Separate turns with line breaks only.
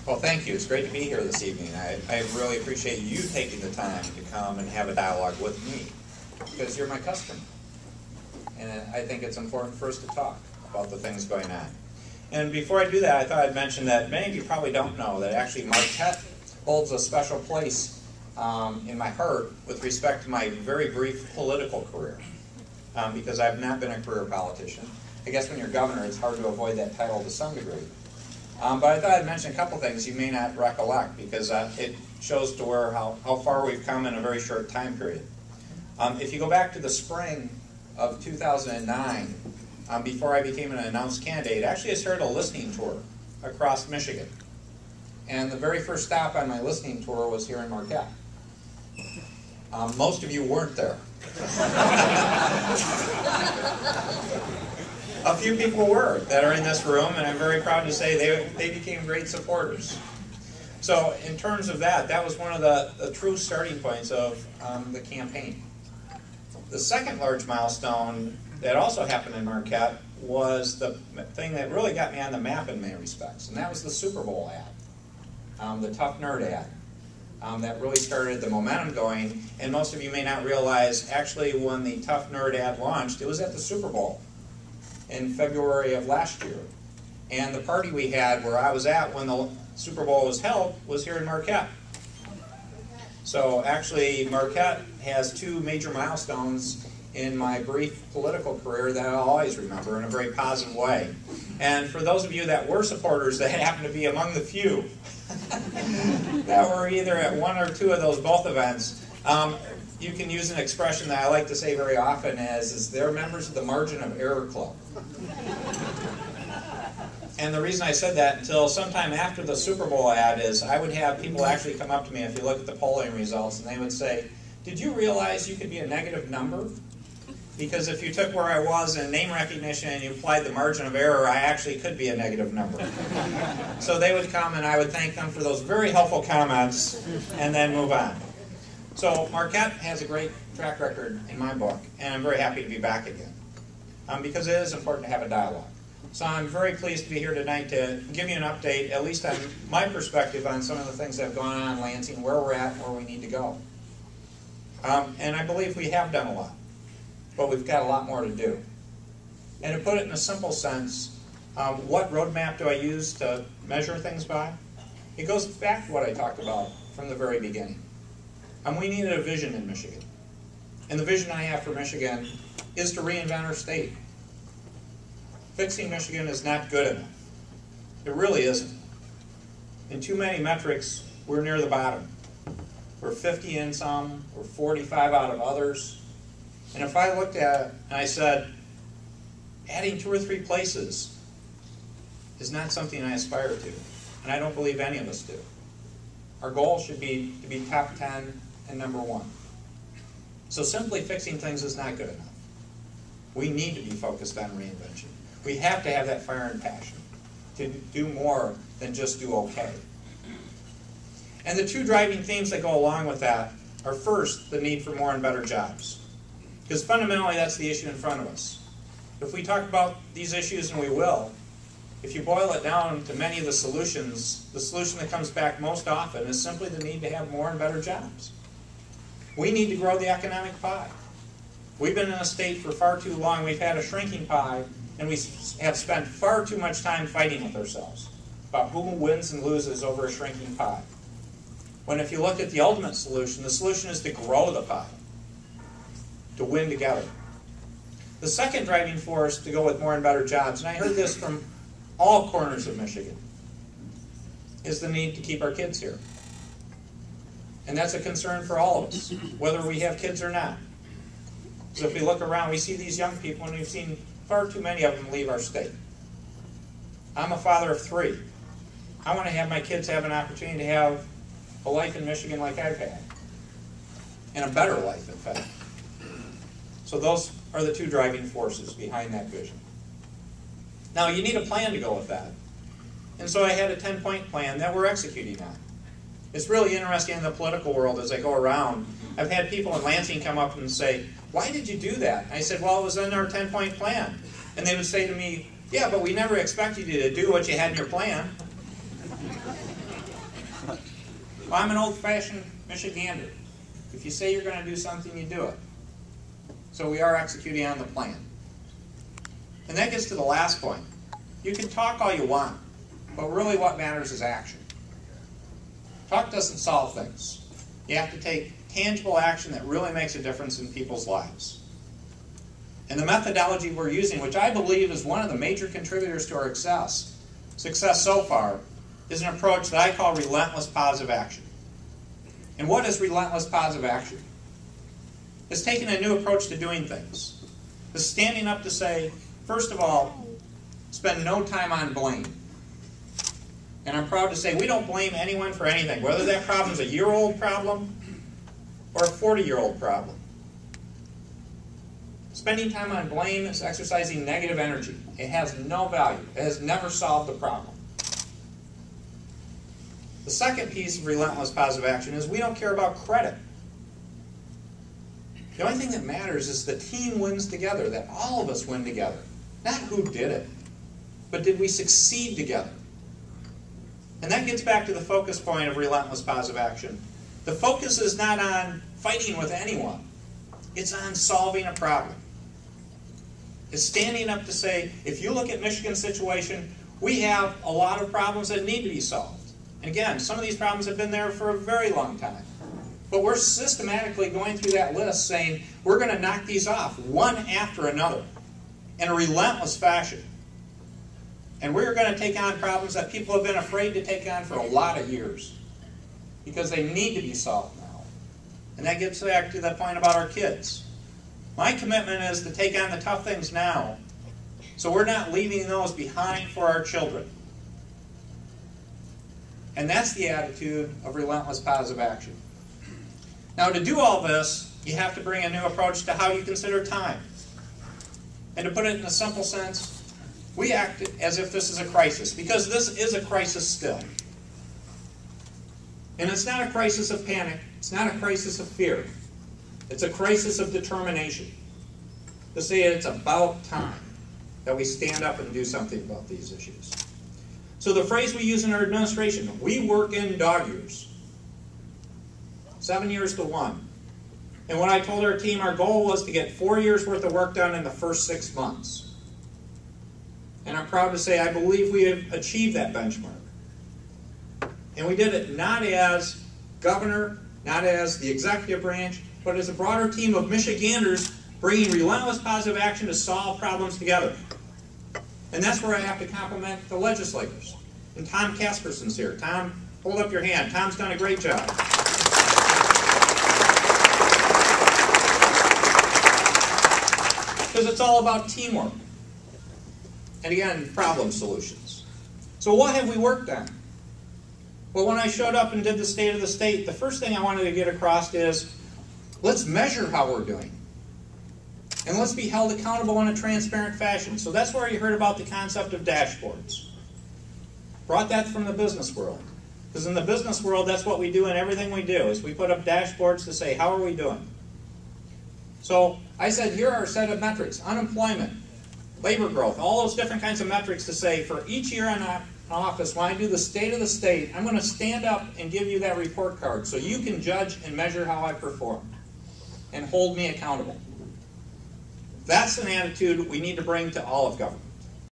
Well, thank you. It's great to be here this evening. I really appreciate you taking the time to come and have a dialogue with me, because you're my customer. And I think it's important for us to talk about the things going on. And before I do that, I thought I'd mention that many of you probably don't know that actually Marquette holds a special place in my heart with respect to my very brief political career, because I've not been a career politician. I guess when you're governor, it's hard to avoid that title to some degree. But I thought I'd mention a couple things you may not recollect, because it shows to where how far we've come in a very short time period. If you go back to the spring of 2009, before I became an announced candidate, actually I started a listening tour across Michigan. And the very first stop on my listening tour was here in Marquette. Most of you weren't there. A few people were that are in this room, and I'm very proud to say they became great supporters. So in terms of that, that was one of the true starting points of the campaign. The second large milestone that also happened in Marquette was the thing that really got me on the map in many respects, and that was the Super Bowl ad, the Tough Nerd ad. That really started the momentum going, and most of you may not realize, actually when the Tough Nerd ad launched, it was at the Super Bowl in February of last year. And the party we had where I was at when the Super Bowl was held was here in Marquette. So actually Marquette has two major milestones in my brief political career that I'll always remember in a very positive way. And for those of you that were supporters that happen to be among the few that were either at one or two of those both events, you can use an expression that I like to say very often is they're members of the Margin of Error Club. And the reason I said that until sometime after the Super Bowl ad is I would have people actually come up to me if you look at the polling results and they would say, did you realize you could be a negative number? Because if you took where I was in name recognition and you applied the margin of error, I actually could be a negative number. So they would come and I would thank them for those very helpful comments and then move on. So Marquette has a great track record in my book, and I'm very happy to be back again, because it is important to have a dialogue. So I'm very pleased to be here tonight to give you an update, at least on my perspective on some of the things that have gone on in Lansing, where we're at and where we need to go. And I believe we have done a lot, but we've got a lot more to do. And to put it in a simple sense, what roadmap do I use to measure things by? It goes back to what I talked about from the very beginning. We needed a vision in Michigan. And the vision I have for Michigan is to reinvent our state. Fixing Michigan is not good enough. It really isn't. In too many metrics, we're near the bottom. We're 50 in some, we're 45 out of others. And if I looked at it and I said, adding 2 or 3 places is not something I aspire to. And I don't believe any of us do. Our goal should be to be top 10 and number 1. So simply fixing things is not good enough. We need to be focused on reinvention. We have to have that fire and passion to do more than just do okay. And the 2 driving themes that go along with that are, first, the need for more and better jobs. Because fundamentally that's the issue in front of us. If we talk about these issues, and we will, if you boil it down to many of the solutions, the solution that comes back most often is simply the need to have more and better jobs. We need to grow the economic pie. We've been in a state for far too long, we've had a shrinking pie, and we have spent far too much time fighting with ourselves about who wins and loses over a shrinking pie. When if you look at the ultimate solution, the solution is to grow the pie, to win together. The second driving force to go with more and better jobs, and I heard this from all corners of Michigan, is the need to keep our kids here. And that's a concern for all of us, whether we have kids or not. So if we look around, we see these young people, and we've seen far too many of them leave our state. I'm a father of 3. I want to have my kids have an opportunity to have a life in Michigan like I've had, and a better life, in fact. So those are the 2 driving forces behind that vision. Now, you need a plan to go with that. And so I had a 10-point plan that we're executing on. It's really interesting in the political world as I go around. I've had people in Lansing come up and say, why did you do that? And I said, well, it was in our 10-point plan. And they would say to me, yeah, but we never expected you to do what you had in your plan. I'm an old-fashioned Michigander. If you say you're going to do something, you do it. So we are executing on the plan. And that gets to the last point. You can talk all you want, but really what matters is action. Talk doesn't solve things. You have to take tangible action that really makes a difference in people's lives. And the methodology we're using, which I believe is one of the major contributors to our success so far, is an approach that I call relentless positive action. And what is relentless positive action? It's taking a new approach to doing things. It's standing up to say, first of all, spend no time on blame. And I'm proud to say we don't blame anyone for anything, whether that problem's a year-old problem or a 40-year-old problem. Spending time on blame is exercising negative energy. It has no value. It has never solved the problem. The second piece of relentless positive action is we don't care about credit. The only thing that matters is the team wins together, that all of us win together. Not who did it, but did we succeed together? And that gets back to the focus point of relentless positive action. The focus is not on fighting with anyone. It's on solving a problem. It's standing up to say, if you look at Michigan's situation, we have a lot of problems that need to be solved. And again, some of these problems have been there for a very long time. But we're systematically going through that list saying, we're going to knock these off one after another in a relentless fashion. And we're going to take on problems that people have been afraid to take on for a lot of years because they need to be solved now. And that gets back to that point about our kids. My commitment is to take on the tough things now so we're not leaving those behind for our children. And that's the attitude of relentless positive action. Now, to do all this, you have to bring a new approach to how you consider time. And to put it in a simple sense, we act as if this is a crisis, because this is a crisis still. And it's not a crisis of panic. It's not a crisis of fear. It's a crisis of determination. To say it's about time that we stand up and do something about these issues. So the phrase we use in our administration, we work in dog years. 7 years to 1. And when I told our team our goal was to get 4 years worth of work done in the first 6 months. And I'm proud to say I believe we have achieved that benchmark. And we did it not as governor, not as the executive branch, but as a broader team of Michiganders bringing relentless positive action to solve problems together. And that's where I have to compliment the legislators. And Tom Casperson's here. Tom, hold up your hand. Tom's done a great job. Because it's all about teamwork. And again, problem solutions. So what have we worked on? Well, when I showed up and did the State of the State, the first thing I wanted to get across is, let's measure how we're doing. And let's be held accountable in a transparent fashion. So that's where you heard about the concept of dashboards. Brought that from the business world. Because in the business world, that's what we do in everything we do, is we put up dashboards to say, how are we doing? So I said, here are a set of metrics. Unemployment, labor growth, all those different kinds of metrics to say, for each year in office, when I do the State of the State, I'm going to stand up and give you that report card so you can judge and measure how I perform and hold me accountable. That's an attitude we need to bring to all of government.